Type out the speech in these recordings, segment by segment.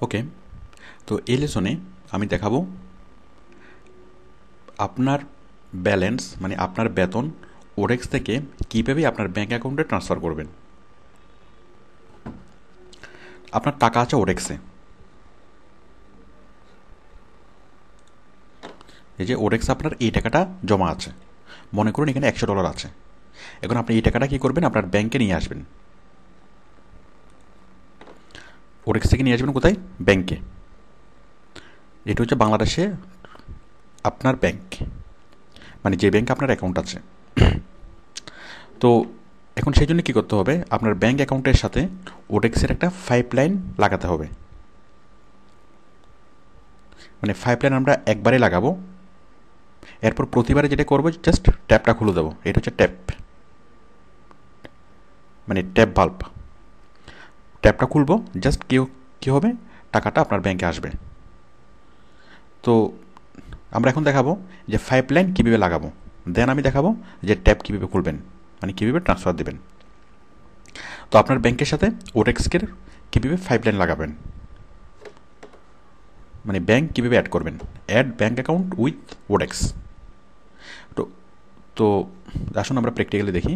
ওকে, তো এই লেসনে আমি দেখাবো আপনার ব্যালেন্স মানে আপনার বেতন ওরেক্স থেকে কীভাবে আপনার ব্যাঙ্ক অ্যাকাউন্টে ট্রান্সফার করবেন। আপনার টাকা আছে ওরেক্সে, এই যে ওরেক্সে আপনার এই টাকাটা জমা আছে, মনে করুন এখানে $100 আছে। এখন আপনি এই টাকাটা কী করবেন, আপনার ব্যাংকে নিয়ে আসবেন। ওরেক্স থেকে নিয়ে আসবেন কোথায়? ব্যাংকে। এটা হচ্ছে বাংলাদেশে আপনার ব্যাংক, মানে যে ব্যাংকে আপনার অ্যাকাউন্ট আছে। তো এখন সেই জন্য কী করতে হবে, আপনার ব্যাংক অ্যাকাউন্টের সাথে ওরেক্সের একটা পাইপলাইন লাগাতে হবে। মানে পাইপলাইন আমরা একবারে লাগাবো, এরপর প্রতিবারে যেটা করবো জাস্ট ট্যাপটা খুলে দেবো। এটা হচ্ছে ট্যাপ, মানে ট্যাপ বাল্ব। ট্যাপটা খুলবো, জাস্ট কী হবে, টাকাটা আপনার ব্যাংকে আসবে। তো আমরা এখন দেখাবো যে পাইপলাইন কীভাবে লাগাবো, দেন আমি দেখাবো যে ট্যাপ কীভাবে খুলবেন, মানে কীভাবে ট্রান্সফার দেবেন। তো আপনার ব্যাংকের সাথে ওরেক্সের কীভাবে পাইপলাইন লাগাবেন, মানে ব্যাংক কীভাবে অ্যাড করবেন, অ্যাড ব্যাংক অ্যাকাউন্ট উইথ ওরেক্স। তো তো আসুন আমরা প্র্যাকটিক্যালি দেখি।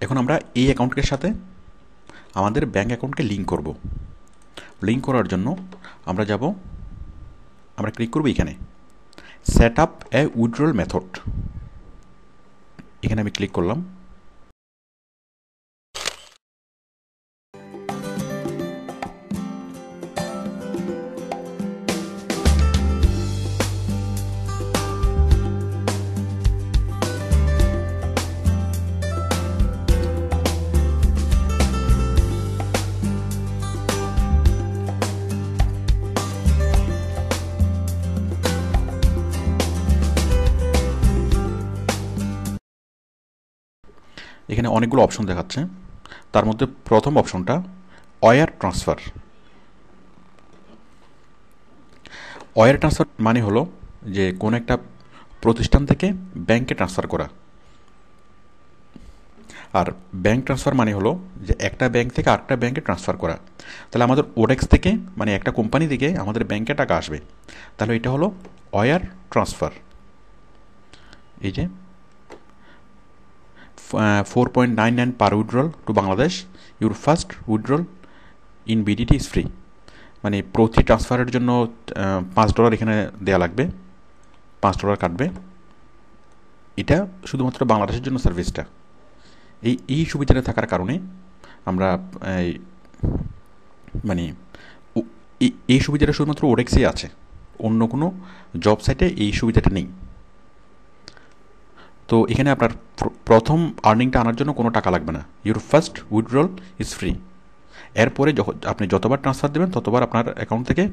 এখন আমরা এই অ্যাকাউন্টের সাথে আমাদের ব্যাংক অ্যাকাউন্টকে লিঙ্ক করব। লিঙ্ক করার জন্য আমরা যাব, আমরা ক্লিক করব এখানে সেট আপ এ উইথড্রল মেথড। এখানে আমি ক্লিক করলাম। এখানে অনেকগুলো অপশন দেখাচ্ছে, তার মধ্যে প্রথম অপশনটা ওয়্যার ট্রান্সফার। ওয়্যার ট্রান্সফার মানে হলো যে কোনো একটা প্রতিষ্ঠান থেকে ব্যাংকে ট্রান্সফার করা। আর ব্যাংক ট্রান্সফার মানে হলো যে একটা ব্যাংক থেকে আরেকটা ব্যাংকে ট্রান্সফার করা। তাহলে আমাদের ওরেক্স থেকে, মানে একটা কোম্পানি থেকে আমাদের ব্যাংকে টাকা আসবে, তাহলে এটা হলো ওয়্যার ট্রান্সফার। এই যে 4.99 per withdrawal to Bangladesh, your first withdrawal in BDT is free. মানে প্রতি ট্রান্সফারের জন্য $5 এখানে দেওয়া লাগবে, $5 কাটবে। এটা শুধুমাত্র বাংলাদেশের জন্য সার্ভিসটা। এই সুবিধাটা থাকার কারণে আমরা মানে এই সুবিধাটা শুধুমাত্র ওরেক্সেই আছে, অন্য কোনো জব সাইটে এই সুবিধাটা নেই। তো এখানে আপনার প্রথম আর্নিংটা আনার জন্য কোনো টাকা লাগবে না, your first withdrawal is free. এরপরে আপনি যতবার ট্রান্সফার দেবেন ততবার আপনার অ্যাকাউন্ট থেকে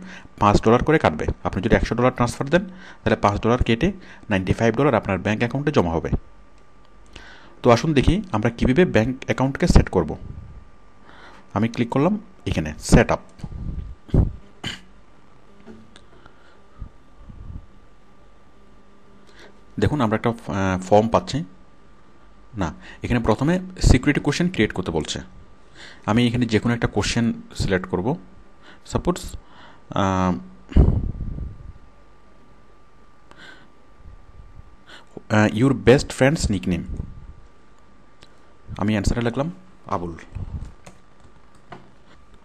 $5 করে কাটবে। আপনি যদি $100 ট্রান্সফার দেন তাহলে $5 কেটে $95 আপনার ব্যাঙ্ক অ্যাকাউন্টে জমা হবে। তো আসুন দেখি আমরা কীভাবে ব্যাঙ্ক অ্যাকাউন্টকে সেট করব। আমি ক্লিক করলাম এখানে সেট আপ। দেখুন আমরা একটা ফর্ম পাচ্ছি না। এখানে প্রথমে সিকিউরিটি কোশ্চেন ক্রিয়েট করতে বলছে। আমি এখানে যে কোনো একটা কোশ্চেন সিলেক্ট করব। Suppose your best friends nickname. আমি অ্যান্সারে লিখলাম আবুল।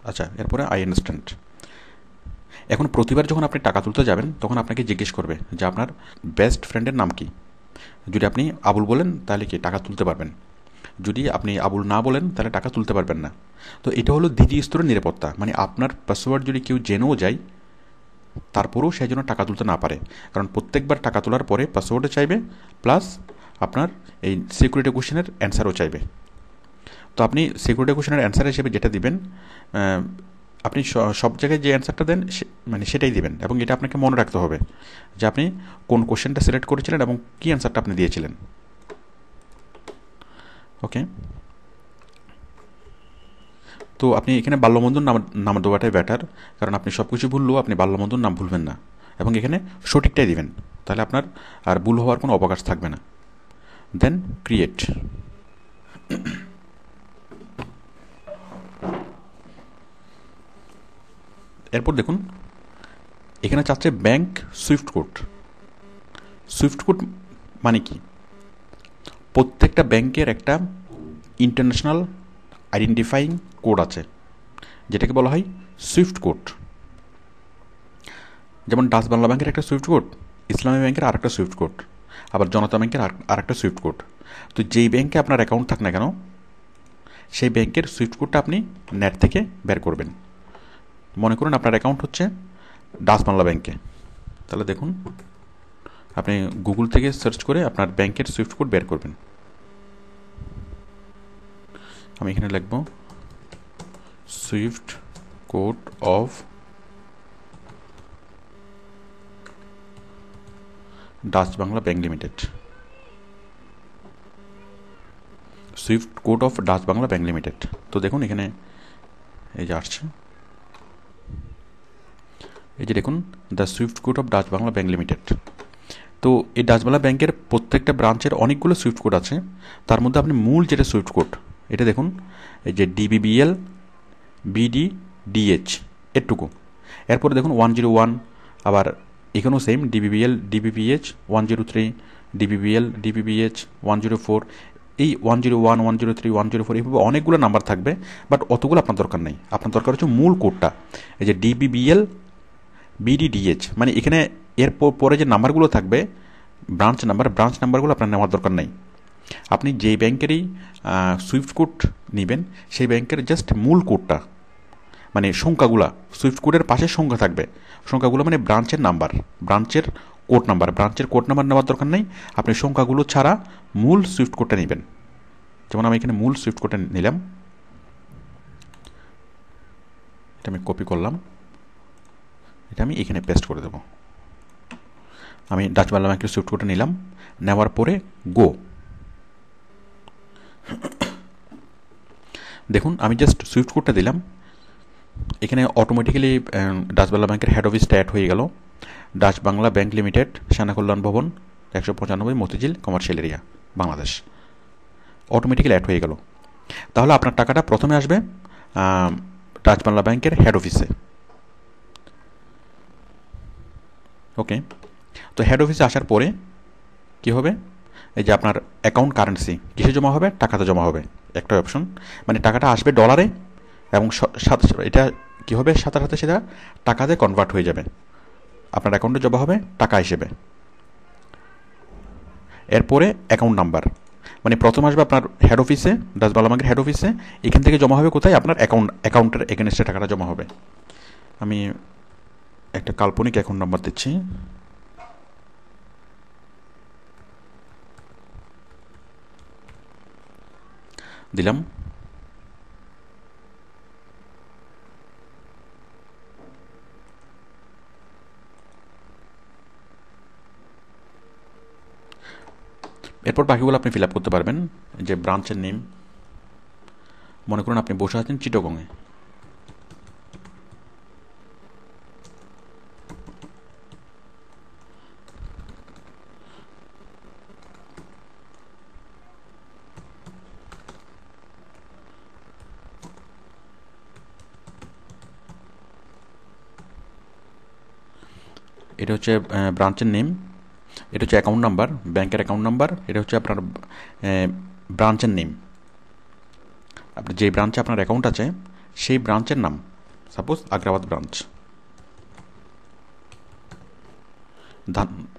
আচ্ছা, এরপরে আই আন্ডারস্ট্যান্ড। এখন প্রতিবার যখন আপনি টাকা তুলতে যাবেন তখন আপনাকে জিজ্ঞেস করবে যে আপনার বেস্ট ফ্রেন্ডের নাম কি। যদি আপনি আবুল বলেন তাহলে কি টাকা তুলতে পারবেন, যদি আপনি আবুল না বলেন তাহলে টাকা তুলতে পারবেন না। তো এটা হলো দ্বিতীয় স্তরের নিরাপত্তা, মানে আপনার পাসওয়ার্ড যদি কেউ জেনেও যায় তারপরেও সেই জন্য টাকা তুলতে না পারে। কারণ প্রত্যেকবার টাকা তোলার পরে পাসওয়ার্ডও চাইবে, প্লাস আপনার এই সিকিউরিটি কোশ্চেনের অ্যান্সারও চাইবে। তো আপনি সিকিউরিটি কোশ্চেনের অ্যান্সার হিসেবে যেটা দিবেন, আপনি সব জায়গায় যে অ্যান্সারটা দেন মানে সেটাই দিবেন, এবং এটা আপনাকে মনে রাখতে হবে যে আপনি কোন কোশ্চেনটা সিলেক্ট করেছিলেন এবং কী অ্যান্সারটা আপনি দিয়েছিলেন। ওকে, তো আপনি এখানে বাল্যবন্ধুর নাম দেওয়াটাই বেটার, কারণ আপনি সব কিছু ভুললেও আপনি বাল্যবন্ধুর নাম ভুলবেন না, এবং এখানে সঠিকটাই দিবেন, তাহলে আপনার আর ভুল হওয়ার কোনো অবকাশ থাকবে না। দেন ক্রিয়েট। এরপর দেখুন এখানে চাচ্ছে bank Swift code. Swift code মানে কি? প্রত্যেকটা ব্যাংকের একটা ইন্টারন্যাশনাল আইডেন্টিফাইং কোড আছে, যেটাকে বলা হয় সুইফট কোড। যেমন ডাচ বাংলা ব্যাংকের একটা সুইফট কোড, ইসলামী ব্যাংকের আরেকটা সুইফট কোড, আবার জনতা ব্যাংকের আরেকটা সুইফট কোড। তো যেই ব্যাংকে আপনার অ্যাকাউন্ট থাক না কেন, সেই ব্যাংকের সুইফট কোডটা আপনি নেট থেকে বের করবেন। মনে করুন আপনার অ্যাকাউন্ট হচ্ছে ডাচ বাংলা ব্যাংকে, তাহলে দেখুন আপনি গুগল থেকে সার্চ করে আপনার ব্যাংকের সুইফট কোড বের করবেন। আমি এখানে লিখব Swift code of Dutch Bangla bank limited. Swift code of Dutch Bangla bank limited. তো দেখুন এখানে এই যে আসছে, এই যে দেখুন the Swift code of Dutch Bangla bank limited. তো এই ডাচ বাংলা ব্যাংকের প্রত্যেকটা ব্রাঞ্চের অনেকগুলো সুইফট কোড আছে, তার মধ্যে আপনি মূল যেটা সুইফট কোড এটা দেখুন, এই যে ডিবিবিএল বিডিডিএইচ এটুকু। এরপরে দেখুন 101, আবার এখানেও সেম ডিবিবিএল ডিবিবিএইচ 103, ডিবিবিএল ডিবিবিএইচ 104, এই 101 103 104 এইভাবে অনেকগুলো নাম্বার থাকবে, বাট অতগুলো আপনার দরকার নেই। আপনার দরকার হচ্ছে মূল কোডটা, এই যে ডিবিবিএল বিডিডিএইচ। মানে এখানে এর পরে যে নাম্বারগুলো থাকবে ব্রাঞ্চ নাম্বারগুলো আপনার নেওয়ার দরকার নেই। আপনি যেই ব্যাংকেরই সুইফট কোড নেবেন সেই ব্যাংকের জাস্ট মূল কোডটা, মানে সংখ্যাগুলা, সুইফট কোডের পাশে সংখ্যা থাকবে, সংখ্যাগুলো মানে ব্রাঞ্চের নাম্বার, ব্রাঞ্চের কোড নাম্বার নেওয়ার দরকার নেই। আপনি সংখ্যাগুলো ছাড়া মূল সুইফট কোডটা নেবেন। যেমন আমি এখানে মূল সুইফট কোডটা নিলাম, এটা আমি কপি করলাম, এটা আমি এখানে পেস্ট করে দেব। আমি ডাচ বাংলা ব্যাংকের সুইফট কোডটা নিলাম, নেওয়ার পরে গো। দেখুন আমি জাস্ট সুইফট কোডটা দিলাম, এখানে অটোমেটিক্যালি ডাচ বাংলা ব্যাংকের হেড অফিসটা অ্যাড হয়ে গেল। ডাচ বাংলা ব্যাংক লিমিটেড, সেনা Kalyan Bhaban 195 Motijheel commercial area, Bangladesh. Automatically add হয়ে গেল। তাহলে আপনার টাকাটা প্রথমে আসবে ডাচ বাংলা ব্যাংকের হেড অফিসে। ওকে, তো হেড অফিসে আসার পরে কি হবে, এই যে আপনার অ্যাকাউন্ট কারেন্সি কিসে জমা হবে, টাকাতে জমা হবে, একটা অপশন। মানে টাকাটা আসবে ডলারে এবং এটা কী হবে, সাথে সাথে সেটা টাকাতে কনভার্ট হয়ে যাবে, আপনার অ্যাকাউন্টে জমা হবে টাকা হিসেবে। এরপরে অ্যাকাউন্ট নাম্বার, মানে প্রথম আসবে আপনার হেড অফিসে, ডাচ বাংলা ব্যাংকের হেড অফিসে, এখান থেকে জমা হবে কোথায়, আপনার অ্যাকাউন্টের এগেনস্টে টাকাটা জমা হবে। আমি একটা কাল্পনিক অ্যাকাউন্ট নাম্বার দিচ্ছি, দিলাম। এরপর বাকিগুলো আপনি ফিল আপ করতে পারবেন। যে ব্রাঞ্চের নেম, মনে করুন আপনি বসে আছেন চিটাগংয়ে, এটা হচ্ছে ব্রাঞ্চের নেম, এটা হচ্ছে অ্যাকাউন্ট নাম্বার, ব্যাংকের অ্যাকাউন্ট নাম্বার, এটা হচ্ছে আপনার ব্রাঞ্চের নেম, আপনার যে ব্রাঞ্চে আপনার অ্যাকাউন্ট আছে সেই ব্রাঞ্চের নাম, সাপোজ আগ্রাবাদ ব্রাঞ্চ,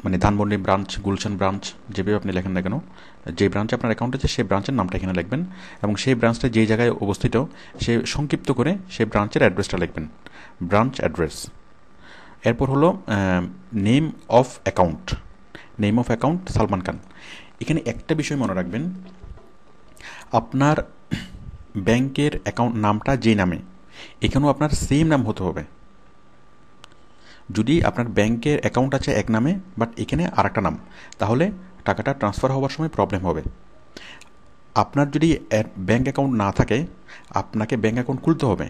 মানে ধানমন্ডি ব্রাঞ্চ, গুলশান ব্রাঞ্চ, যেভাবে আপনি লেখেন না কেন, যে ব্রাঞ্চে আপনার অ্যাকাউন্ট আছে সেই ব্রাঞ্চের নামটা এখানে লিখবেন, এবং সেই ব্রাঞ্চটা যেই জায়গায় অবস্থিত সে সংক্ষিপ্ত করে সেই ব্রাঞ্চের অ্যাড্রেসটা লিখবেন, ব্রাঞ্চ অ্যাড্রেস। এরপর হলো name of account, name of account Salman Khan. এখানে একটা বিষয় মনে রাখবেন, আপনার ব্যাংকের অ্যাকাউন্ট নামটা যে নামে, এখানেও আপনার সেম নাম হতে হবে। যদি আপনার ব্যাংকের অ্যাকাউন্ট আছে এক নামে বাট এখানে আর একটা নাম, তাহলে টাকাটা ট্রান্সফার হওয়ার সময় প্রবলেম হবে। আপনার যদি ব্যাংক অ্যাকাউন্ট না থাকে, আপনাকে ব্যাংক অ্যাকাউন্ট খুলতে হবে।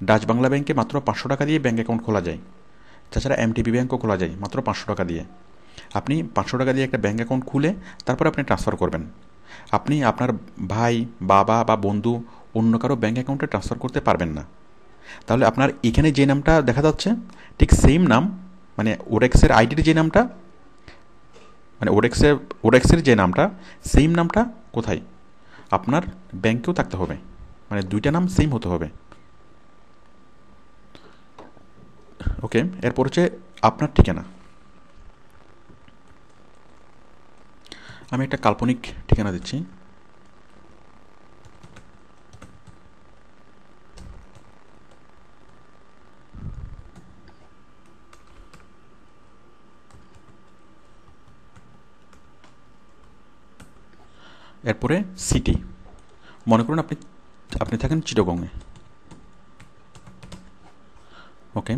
ডাচ বাংলা ব্যাংকে মাত্র 500 টাকা দিয়ে ব্যাংক অ্যাকাউন্ট খোলা যায়, তাছাড়া এমটিবি ব্যাংকও খোলা যায় মাত্র 500 টাকা দিয়ে। আপনি 500 টাকা দিয়ে একটা ব্যাঙ্ক অ্যাকাউন্ট খুলে তারপর আপনি ট্রান্সফার করবেন। আপনি আপনার ভাই, বাবা বা বন্ধু অন্য কারো ব্যাঙ্ক অ্যাকাউন্টে ট্রান্সফার করতে পারবেন না। তাহলে আপনার এখানে যে নামটা দেখা যাচ্ছে ঠিক সেম নাম, মানে ওডেক্সের আইডির যে নামটা, মানে ওডেক্সের যে নামটা, সেম নামটা কোথায়? আপনার ব্যাংকেও থাকতে হবে, মানে দুইটা নাম সেম হতে হবে। ওকে, এরপর হচ্ছে আপনার ঠিকানা। আমি একটা কাল্পনিক ঠিকানা দিচ্ছি। এরপরে সিটি, মনে করুন আপনি আপনি থাকেন চিটাগংয়ে। ওকে,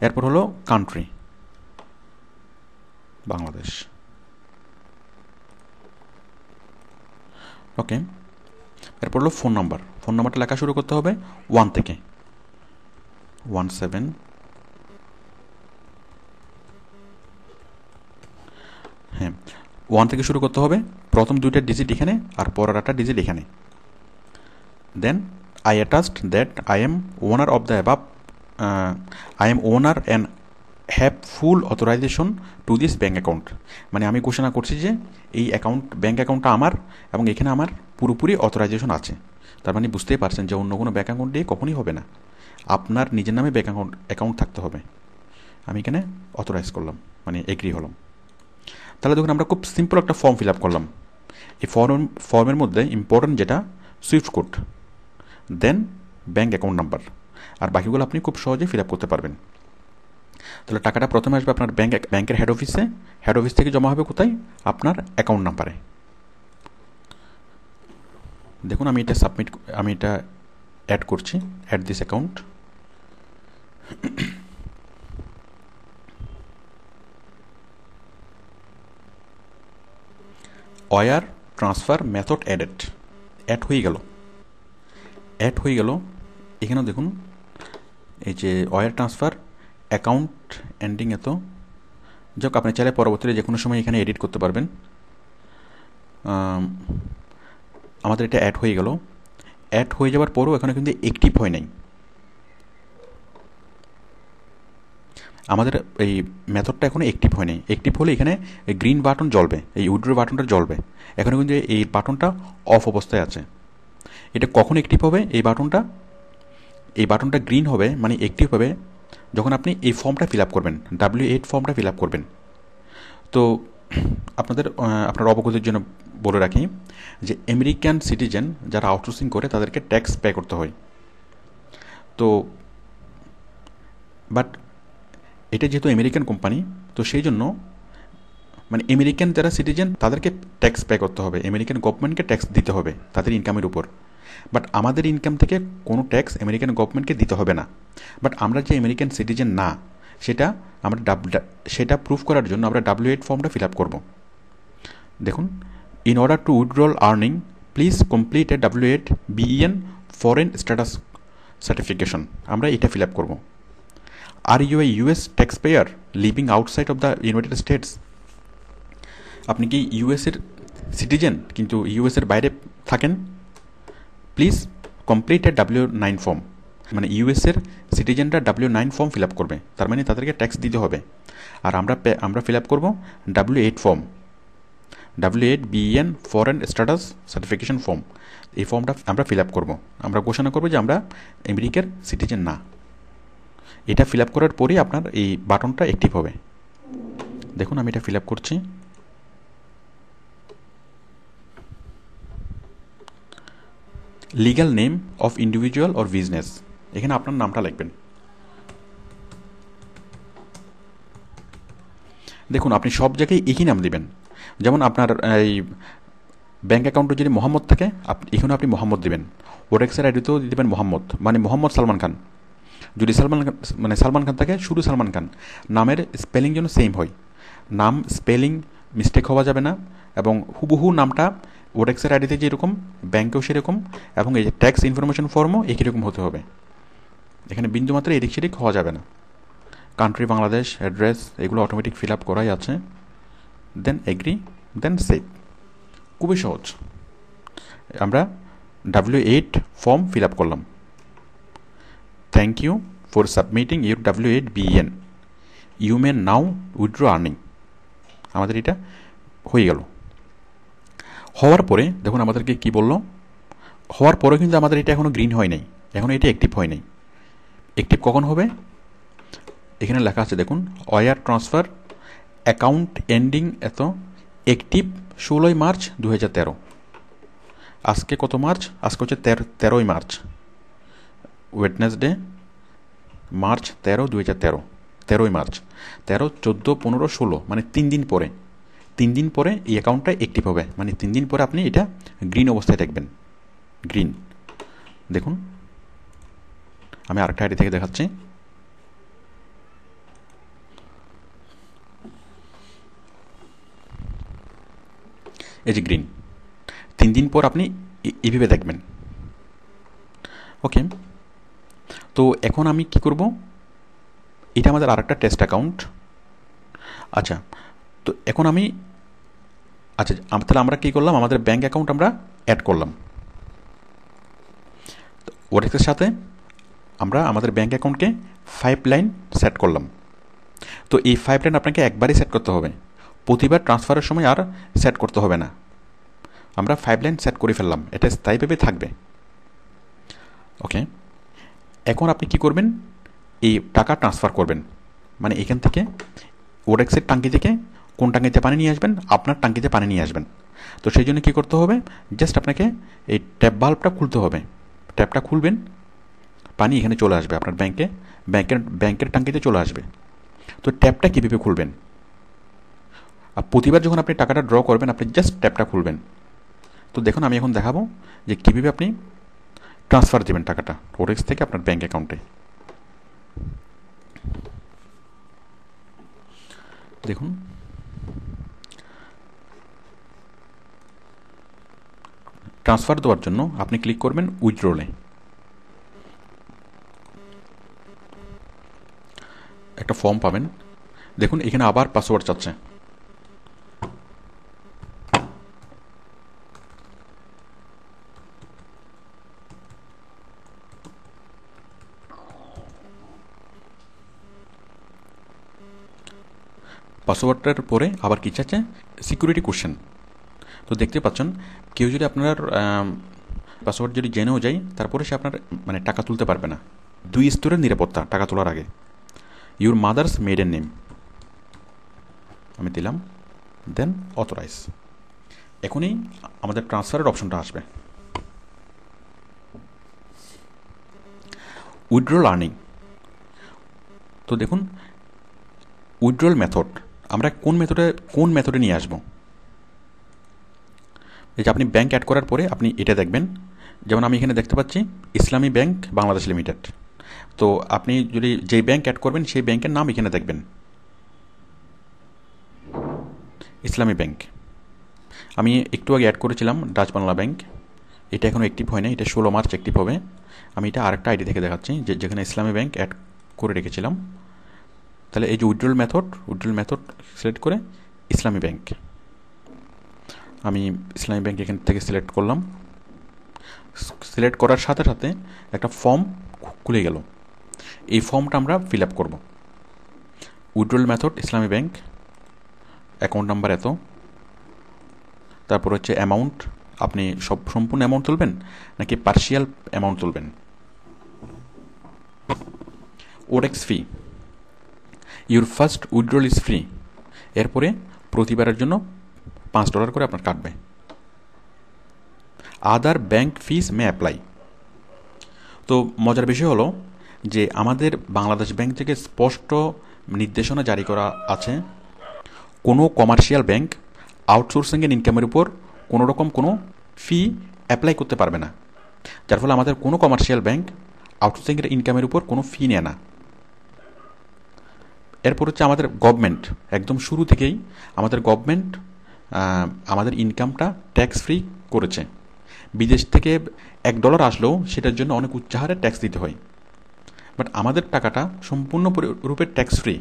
এরপর হলো কান্ট্রি, বাংলাদেশ। ওকে, এরপর হলো ফোন নাম্বার। ফোন নাম্বারটা লেখা শুরু করতে হবে 1 থেকে 17। হ্যাঁ, 1 থেকে শুরু করতে হবে, প্রথম দুইটা ডিজিট এখানে আর পরের একটা ডিজিট এখানে। Then I attest that I am owner of the above, I am owner and have full authorisation to this bank account. মানে আমি ঘোষণা করছি যে এই ব্যাঙ্ক অ্যাকাউন্টটা আমার এবং এখানে আমার পুরোপুরি অথরাইজেশন আছে। তার মানে বুঝতেই পারছেন যে অন্য কোনো ব্যাঙ্ক অ্যাকাউন্ট দিয়ে কখনই হবে না, আপনার নিজের নামে ব্যাঙ্ক অ্যাকাউন্ট থাকতে হবে। আমি এখানে অথরাইজ করলাম, মানে এগ্রি হলাম। তাহলে দেখুন আমরা খুব সিম্পল একটা ফর্ম ফিল আপ করলাম। এই ফর্মের মধ্যে ইম্পর্টেন্ট যেটা সুইফট কোড, দেন ব্যাঙ্ক অ্যাকাউন্ট নাম্বার, আর বাকিগুলো আপনি খুব সহজেই ফিল আপ করতে পারবেন। তাহলে টাকাটা প্রথমে আসবে আপনার ব্যাংকের হেড অফিসে, হেড অফিস থেকে জমা হবে কোথায়? আপনার অ্যাকাউন্ট নাম্বারে। দেখুন আমি এটা অ্যাড করছি, add this account. Wire transfer method add হয়ে গেল। এখানেও দেখুন এই যে ওয়ার ট্রান্সফার অ্যাকাউন্ট এন্ডিং এত, যাক আপনি চাইলে পরবর্তীতে যে কোনো সময় এখানে এডিট করতে পারবেন। আমাদের এটা অ্যাড হয়ে গেল। অ্যাড হয়ে যাওয়ার পরও এখানে কিন্তু অ্যাক্টিভ হয় নাই। আমাদের এই মেথডটা এখনো অ্যাক্টিভ হয় নাই। অ্যাক্টিভ হলে এখানে গ্রিন বাটন জ্বলবে, এই উইথড্র বাটনটা জ্বলবে। এখানে কিন্তু এই বাটনটা অফ অবস্থায় আছে। এটা কখন অ্যাক্টিভ হবে? এই বাটনটা গ্রিন হবে, মানে অ্যাক্টিভ হবে যখন আপনি এই ফর্মটা ফিল আপ করবেন, W8 ফর্মটা ফিল আপ করবেন। তো আপনার অবগতির জন্য বলে রাখি যে আমেরিকান সিটিজেন যারা আউটসোর্সিং করে তাদেরকে ট্যাক্স পে করতে হয়। তো বাট এটা যেহেতু আমেরিকান কোম্পানি, তো সেই জন্য মানে আমেরিকান যারা সিটিজেন তাদেরকে ট্যাক্স পে করতে হবে, আমেরিকান গভর্নমেন্টকে ট্যাক্স দিতে হবে তাদের ইনকামের উপর। বাট আমাদের ইনকাম থেকে কোনো ট্যাক্স আমেরিকান গভর্নমেন্টকে দিতে হবে না। বাট আমরা যে আমেরিকান সিটিজেন না, সেটা প্রুফ করার জন্য আমরা W8 ফর্মটা ফিল আপ করবো। দেখুন, in order to withdrawal earning please complete A W8 BEN foreign status certification, আমরা এটা ফিল আপ করবো। Are U A US tax payer living outside of the United states? আপনি কি ইউএসের সিটিজেন কিন্তু ইউএসের বাইরে থাকেন? Please complete A W9 form. মানে ইউএসের সিটিজেনরা W9 ফর্ম ফিল আপ করবে, তার মানে তাদেরকে ট্যাক্স দিতে হবে। আর আমরা ফিল আপ করবো W8 form, W8 BEN foreign status certification form. এই ফর্মটা আমরা ফিল আপ করবো। আমরা ঘোষণা করবো যে আমরা আমেরিকার সিটিজেন না। এটা ফিল আপ করার পরেই আপনার এই বাটনটা অ্যাক্টিভ হবে। দেখুন আমি এটা ফিল আপ করছি। Legal name of individual or business, এখানে আপনার নামটা লিখবেন। দেখুন আপনি সব জায়গায় একই নাম দিবেন। যেমন আপনার এই ব্যাঙ্ক অ্যাকাউন্টে যদি মোহাম্মদ থাকে, এখানে আপনি মোহাম্মদ দিবেন। ওডেক্সের আইডিতেও দিবেন মোহাম্মদ, মানে মোহাম্মদ সালমান খান। যদি সালমান খান থাকে, শুধু সালমান খান। নামের স্পেলিং যেন সেম হয়, নাম স্পেলিং মিস্টেক হওয়া যাবে না, এবং হুবহু নামটা ওডেক্সের আইডিতে যেরকম ব্যাঙ্কেও সেরকম, এবং এই যে ট্যাক্স ইনফরমেশন ফর্মও একই রকম হতে হবে। এখানে বিন্দুমাত্র এদিক সেদিক হওয়া যাবে না। কান্ট্রি বাংলাদেশ, অ্যাড্রেস, এগুলো অটোমেটিক ফিল আপ করাই আছে। Then agree, then save. খুবই সহজ। আমরা W8 ফর্ম ফিল আপ করলাম। Thank you for submitting your W8 BEN, you may now withdraw earning. আমাদের এটা হয়ে গেল। হওয়ার পরে দেখুন আমাদেরকে কি বললো, হওয়ার পরে কিন্তু আমাদের এটা এখনও গ্রিন হয় নাই, এখনও এটা অ্যাক্টিভ হয় নাই। অ্যাক্টিভ কখন হবে? এখানে লেখা আছে দেখুন, ওয়ার ট্রান্সফার অ্যাকাউন্ট এন্ডিং এত, অ্যাক্টিভ 16 মার্চ 2013। আজকে কত মার্চ? আজকে হচ্ছে 13ই মার্চ, ওয়েডনেসডে, মার্চ 13, 2013, 13ই মার্চ। 13, 14, 15, 16, মানে 3 দিন পরে, 3 দিন পরে এই অ্যাকাউন্টটা অ্যাক্টিভ হবে। মানে 3 দিন পরে আপনি এটা গ্রিন অবস্থায় দেখবেন, গ্রিন। দেখুন আমি আরেকটা আইডি থেকে দেখাচ্ছি। এই যে গ্রিন, 3 দিন পর আপনি এইভাবে দেখবেন। ওকে, তো এখন আমি কি করব, এটা আমাদের আরেকটা টেস্ট অ্যাকাউন্ট। আচ্ছা, তো এখন আমি, আচ্ছা তাহলে আমরা কী করলাম, আমাদের ব্যাঙ্ক অ্যাকাউন্ট আমরা অ্যাড করলাম। ওরেক্সের সাথে আমরা আমাদের ব্যাঙ্ক অ্যাকাউন্টকে 5 লাইন সেট করলাম। তো এই 5 লাইন আপনাকে একবারই সেট করতে হবে, প্রতিবার ট্রান্সফারের সময় আর সেট করতে হবে না। আমরা 5 লাইন সেট করে ফেললাম, এটা স্থায়ীভাবে থাকবে। ওকে, এখন আপনি কি করবেন, এই টাকা ট্রান্সফার করবেন। মানে এখান থেকে ওরেক্সের টাঙ্কি থেকে কোন টাঙ্কিতে পানি নিয়ে আসবেন, আপনার টাঙ্কিতে পানি নিয়ে আসবেন। তো সেই জন্য কী করতে হবে, জাস্ট আপনাকে এই ট্যাপ ভাল্বটা খুলতে হবে। ট্যাপটা খুলবেন, পানি এখানে চলে আসবে, আপনার ব্যাংকের টাঙ্কিতে চলে আসবে। তো ট্যাপটা কীভাবে খুলবেন, আর প্রতিবার যখন আপনি টাকাটা ড্র করবেন আপনি জাস্ট ট্যাপটা খুলবেন। তো দেখুন আমি এখন দেখাবো যে কীভাবে আপনি ট্রান্সফার দেবেন টাকাটা ওরেক্স থেকে আপনার ব্যাঙ্ক অ্যাকাউন্টে। দেখুন ট্রান্সফার দেওয়ার জন্য আপনি ক্লিক করবেন উইথড্রলে। একটা ফর্ম পাবেন, দেখুন এখানে আবার পাসওয়ার্ড চাচ্ছে। পাসওয়ার্ডটার পরে আবার কি চাচ্ছে, সিকিউরিটি কোশ্চেন। তো দেখতে পাচ্ছেন কেউ যদি আপনার পাসওয়ার্ড যদি জেনেও যায় তারপরে সে আপনার মানে টাকা তুলতে পারবে না। 2 স্তরের নিরাপত্তা টাকা তোলার আগে। ইউর মাদার্স মেডেন নেম আমি দিলাম, দেন অথরাইজ। এখনই আমাদের ট্রান্সফারের অপশনটা আসবে। Withdrawal earning. তো দেখুন উইথড্রল মেথড আমরা কোন মেথডে নিয়ে আসবো। এই যে আপনি ব্যাংক অ্যাড করার পরে আপনি এটা দেখবেন, যেমন আমি এখানে দেখতে পাচ্ছি ইসলামী ব্যাংক বাংলাদেশ লিমিটেড। তো আপনি যদি যেই ব্যাংক অ্যাড করবেন সেই ব্যাংকের নাম এখানে দেখবেন, ইসলামী ব্যাংক। আমি একটু আগে অ্যাড করেছিলাম ডাচ বাংলা ব্যাংক, এটা এখনও অ্যাক্টিভ হয় না, এটা 16 মার্চ অ্যাক্টিভ হবে। আমি এটা আরেকটা আইডি থেকে দেখাচ্ছি যেখানে ইসলামী ব্যাংক অ্যাড করে রেখেছিলাম। তাহলে এই যে উইথড্রল মেথড সিলেক্ট করে ইসলামী ব্যাংক, আমি ইসলামী ব্যাংক এখান থেকে সিলেক্ট করলাম। সিলেক্ট করার সাথে সাথে একটা ফর্ম খুলে গেল, এই ফর্মটা আমরা ফিল আপ করবো। উইথড্রল মেথড ইসলামী ব্যাংক, অ্যাকাউন্ট নাম্বার এত, তারপর হচ্ছে অ্যামাউন্ট, আপনি সম্পূর্ণ অ্যামাউন্ট তুলবেন নাকি পার্শিয়াল অ্যামাউন্ট তুলবেন। ওরেক্স fee, your first withdrawal is free, এরপরে প্রতিবারের জন্য $5 করে আপনার কাটবে। Other bank fees may apply. তো মজার বিষয় হলো যে আমাদের বাংলাদেশ ব্যাংক থেকে স্পষ্ট নির্দেশনা জারি করা আছে, কোনো কমার্শিয়াল ব্যাংক আউটসোর্সিংয়ের ইনকামের উপর কোনো রকম কোনো ফি অ্যাপ্লাই করতে পারবে না। যার ফলে আমাদের কোনো কমার্শিয়াল ব্যাংক আউটসোর্সিংয়ের ইনকামের উপর কোনো ফি নেয় না। এরপর হচ্ছে আমাদের গভর্নমেন্ট, একদম শুরু থেকেই আমাদের গভর্নমেন্ট আমাদের ইনকামটা ট্যাক্স ফ্রি করেছে। বিদেশ থেকে $1 আসলেও সেটার জন্য অনেক উচ্চাহারে ট্যাক্স দিতে হয়, বাট আমাদের টাকাটা সম্পূর্ণ রূপে ট্যাক্স ফ্রি।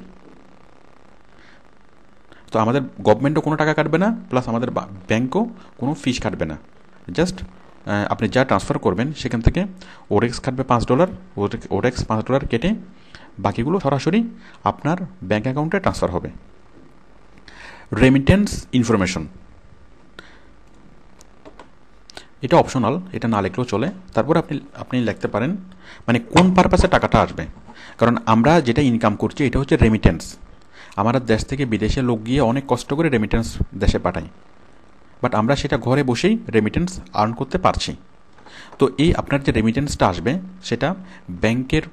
তো আমাদের গভর্নমেন্টও কোনো টাকা কাটবে না, প্লাস আমাদের ব্যাঙ্কও কোনো ফিস কাটবে না। জাস্ট আপনি যা ট্রান্সফার করবেন সেখান থেকে ওডেক্স কাটবে $5, ওডেক্স $5 কেটে বাকিগুলো সরাসরি আপনার ব্যাঙ্ক অ্যাকাউন্টে ট্রান্সফার হবে। রেমিটেন্স ইনফরমেশন, এটা অপশনাল, এটা না লিখলেও চলে। তারপর আপনি লিখতে পারেন মানে কোন পারপাসে টাকাটা আসবে। কারণ আমরা যেটা ইনকাম করছি এটা হচ্ছে রেমিটেন্স। আমরা দেশ থেকে বিদেশে লোক গিয়ে অনেক কষ্ট করে রেমিটেন্স দেশে পাঠাই, বাট আমরা সেটা ঘরে বসেই রেমিটেন্স আর্ন করতে পারছি। তো এই আপনার যে রেমিটেন্সটা আসবে সেটা ব্যাংকের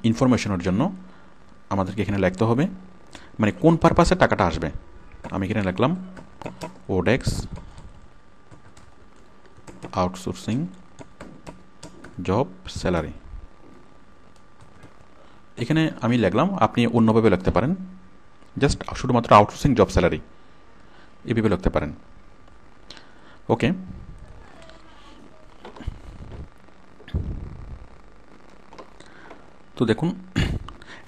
ইনফরমেশনের জন্য আমাদেরকে এখানে লিখতে হবে মানে কোন পারপাসে টাকাটা আসবে। আমি এখানে লিখলাম ওডেক্স আউটসোর্সিং জব স্যালারি। এখানে আমি লিখলাম, আপনি অন্যভাবে লিখতে পারেন, জাস্ট শুধুমাত্র আউটসোর্সিং জব স্যালারি এভাবে লিখতে পারেন। ওকে, তো দেখুন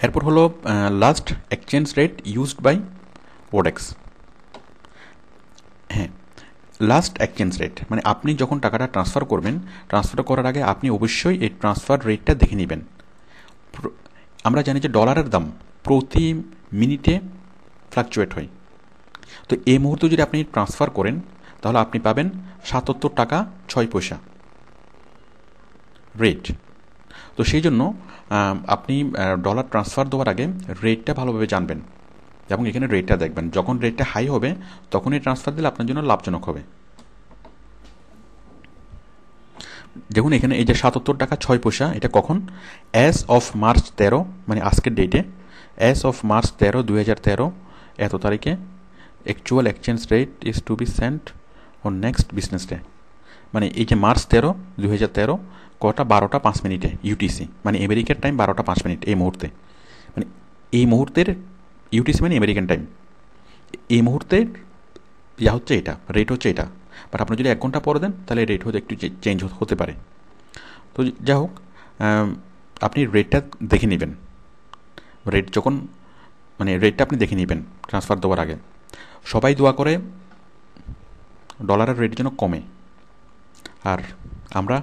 এরপর হলো last exchange rate used by ওডেক্স। হ্যাঁ, লাস্ট এক্সচেঞ্জ রেট মানে আপনি যখন টাকাটা ট্রান্সফার করবেন, ট্রান্সফার করার আগে আপনি অবশ্যই এই ট্রান্সফার রেটটা দেখে নেবেন। আমরা জানি যে ডলারের দাম প্রতি মিনিটে ফ্লাকচুয়েট হয়। তো এই মুহূর্তে যদি আপনি ট্রান্সফার করেন তাহলে আপনি পাবেন $77.06 রেট। তো সেই জন্য আপনি ডলার ট্রান্সফার দেওয়ার আগে রেটটা ভালোভাবে জানবেন এবং এখানে রেটটা দেখবেন। যখন রেটটা হাই হবে তখনই ট্রান্সফার দিলে আপনার জন্য লাভজনক হবে। দেখুন এখানে এই যে $77.06 এটা কখন, অ্যাজ অফ মার্চ 13 মানে আজকের ডেটে, অ্যাজ অফ মার্চ 13, 2013 এত তারিখে actual exchange rate is to be sent on next business day. মানে এই যে মার্চ 13, 2013 কটা 12:05 ইউটিসি মানে আমেরিকার টাইম 12:05 এই মুহূর্তে। মানে এই মুহূর্তের ইউটিসি মানে আমেরিকান টাইম, এই মুহূর্তের ইয়া হচ্ছে এটা, রেট হচ্ছে এটা। বাট আপনি যদি 1 ঘন্টা পরে দেন তাহলে রেট হতে একটু চেঞ্জ হতে পারে। তো যাই হোক, আপনি রেটটা দেখে নেবেন। রেট যখন মানে রেটটা আপনি দেখে নেবেন ট্রান্সফার দেওয়ার আগে। সবাই দোয়া করে ডলারের রেট যেন কমে, আর আমরা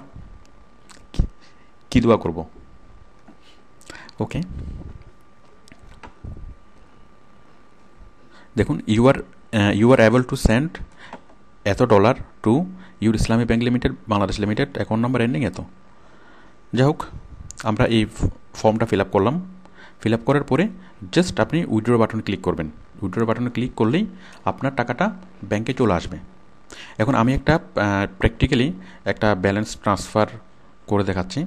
কি দোয়া করব। ওকে, দেখুন you are able to send এত dollar to your Islami Bank Limited Bangladesh Limited account number ending এত। যাই হোক, আমরা এই ফর্মটা ফিল আপ করলাম। ফিল আপ করার পরে জাস্ট আপনি উইথড্র বাটনে ক্লিক করবেন। উইথড্র বাটনে ক্লিক করলেই আপনার টাকাটা ব্যাংকে চলে আসবে। এখন আমি একটা প্র্যাকটিক্যালি একটা ব্যালেন্স ট্রান্সফার করে দেখাচ্ছি।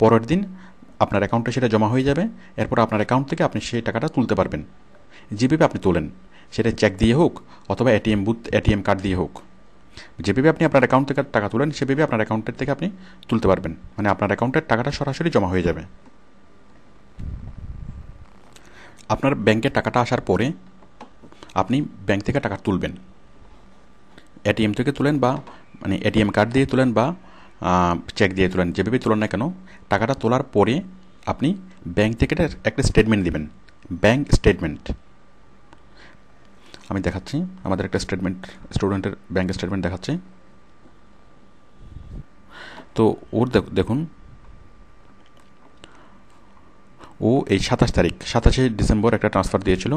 পরের দিন আপনার অ্যাকাউন্টে সেটা জমা হয়ে যাবে। এরপর আপনার অ্যাকাউন্ট থেকে আপনি সেই টাকাটা তুলতে পারবেন যেভাবে আপনি তোলেন, সেটা চেক দিয়ে হোক অথবা এটিএম কার্ড দিয়ে হোক। যেভাবে আপনি আপনার অ্যাকাউন্ট থেকে টাকা তোলেন সেভাবে আপনার অ্যাকাউন্টের থেকে আপনি তুলতে পারবেন, মানে আপনার অ্যাকাউন্টের টাকাটা সরাসরি জমা হয়ে যাবে। আপনার ব্যাংকে টাকাটা আসার পরে আপনি ব্যাংক থেকে টাকা তুলবেন, এটিএম থেকে তুলেন বা মানে এটিএম কার্ড দিয়ে তুলেন বা চেক দিয়ে তুলেন, যেভাবে তোলেন না কেন, টাকাটা তোলার পরে আপনি ব্যাংক থেকে একটা স্টেটমেন্ট দিবেন, ব্যাংক স্টেটমেন্ট। আমি দেখাচ্ছি আমাদের একটা স্টুডেন্টের ব্যাংক স্টেটমেন্ট দেখাচ্ছি। তো ওর দেখুন, ও এই 27শে ডিসেম্বর একটা ট্রান্সফার দিয়েছিল,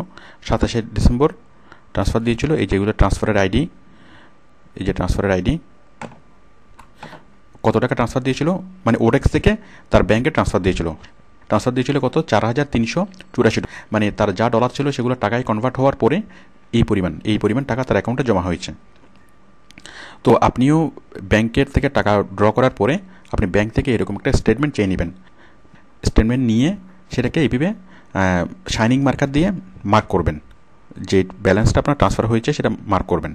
27শে ডিসেম্বর ট্রান্সফার দিয়েছিল। এই যেগুলো ট্রান্সফারের আইডি, এই যে ট্রান্সফারের আইডি, কত টাকা ট্রান্সফার দিয়েছিল, মানে ওডেক্স থেকে তার ব্যাংকে ট্রান্সফার দিয়েছিল কত, 4,384 টাকা। মানে তার যা ডলার ছিল সেগুলো টাকায় কনভার্ট হওয়ার পরে এই পরিমাণ টাকা তার অ্যাকাউন্টে জমা হয়েছে। তো আপনিও ব্যাংকের থেকে টাকা ড্র করার পরে আপনি ব্যাংক থেকে এরকম একটা স্টেটমেন্ট চেয়ে নেবেন। স্টেটমেন্ট নিয়ে সেটাকে এইভাবে শাইনিং মার্কার দিয়ে মার্ক করবেন, যে ব্যালেন্সটা আপনার ট্রান্সফার হয়েছে সেটা মার্ক করবেন।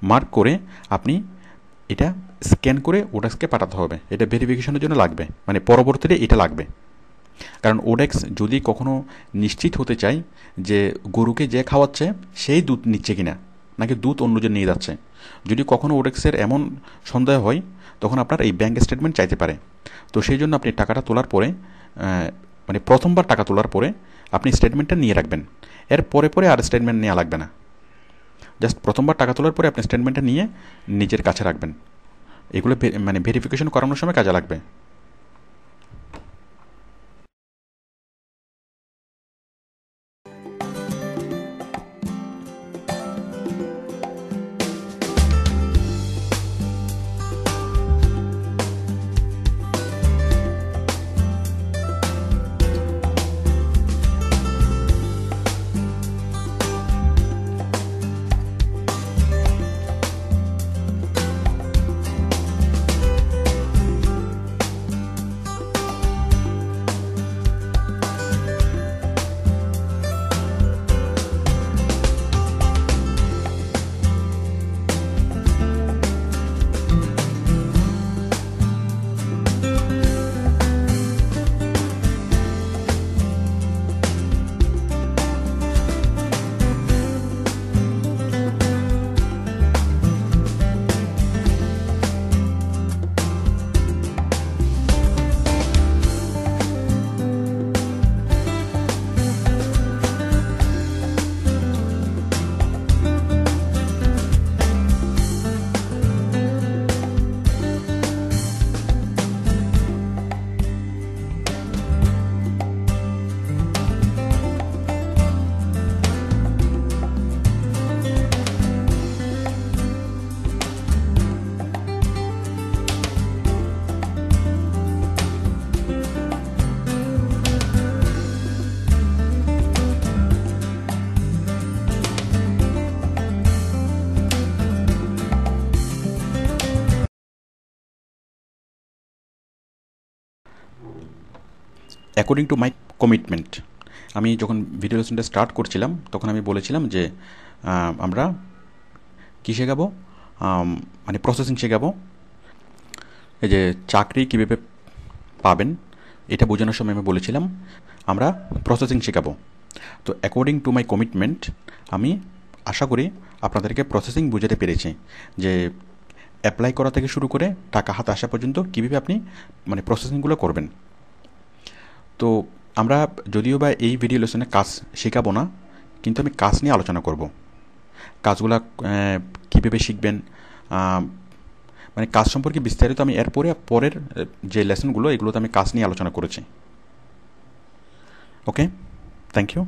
মার্ক করে আপনি এটা স্ক্যান করে ওডেক্সকে পাঠাতে হবে। এটা ভেরিফিকেশনের জন্য লাগবে, মানে পরবর্তীতে এটা লাগবে। কারণ ওডেক্স যদি কখনো নিশ্চিত হতে চায় যে গরুকে যে খাওয়াচ্ছে সেই দুধ নিচ্ছে কিনা, নাকি দুধ অন্যজন নিয়ে যাচ্ছে, যদি কখনো ওডেক্সের এমন সন্দেহ হয় তখন আপনার এই ব্যাংক স্টেটমেন্ট চাইতে পারে। তো সেই জন্য আপনি টাকাটা তোলার পরে, মানে প্রথমবার টাকা তোলার পরে আপনি স্টেটমেন্টটা নিয়ে রাখবেন। এর পরে আর স্টেটমেন্ট নেওয়া লাগবে না। জাস্ট প্রথমবার টাকা তোলার পরে আপনি স্টেটমেন্টটা নিয়ে নিজের কাছে রাখবেন। এগুলো মানে ভেরিফিকেশন করানোর সময় কাজে লাগবে। অ্যাকর্ডিং টু মাই কমিটমেন্ট, আমি যখন ভিডিও লেসনটা স্টার্ট করছিলাম তখন আমি বলেছিলাম যে আমরা কী শেখাবো, মানে প্রসেসিং শেখাবো। এই যে চাকরি কীভাবে পাবেন এটা বোঝানোর সময় আমি বলেছিলাম আমরা প্রসেসিং শেখাবো। তো অ্যাকর্ডিং টু মাই কমিটমেন্ট আমি আশা করি আপনাদেরকে প্রসেসিং বুঝাতে পেরেছি, যে অ্যাপ্লাই করা থেকে শুরু করে টাকা হাতে আসা পর্যন্ত কীভাবে আপনি মানে প্রসেসিংগুলো করবেন। তো আমরা যদিও বা এই ভিডিও লেসনে কাজ শেখাবো না, কিন্তু আমি কাজ নিয়ে আলোচনা করব। কাজগুলা কীভাবে শিখবেন, মানে কাজ সম্পর্কে বিস্তারিত আমি পরের যে লেসনগুলো এগুলোতে আমি কাজ নিয়ে আলোচনা করেছি। ওকে, থ্যাংক ইউ।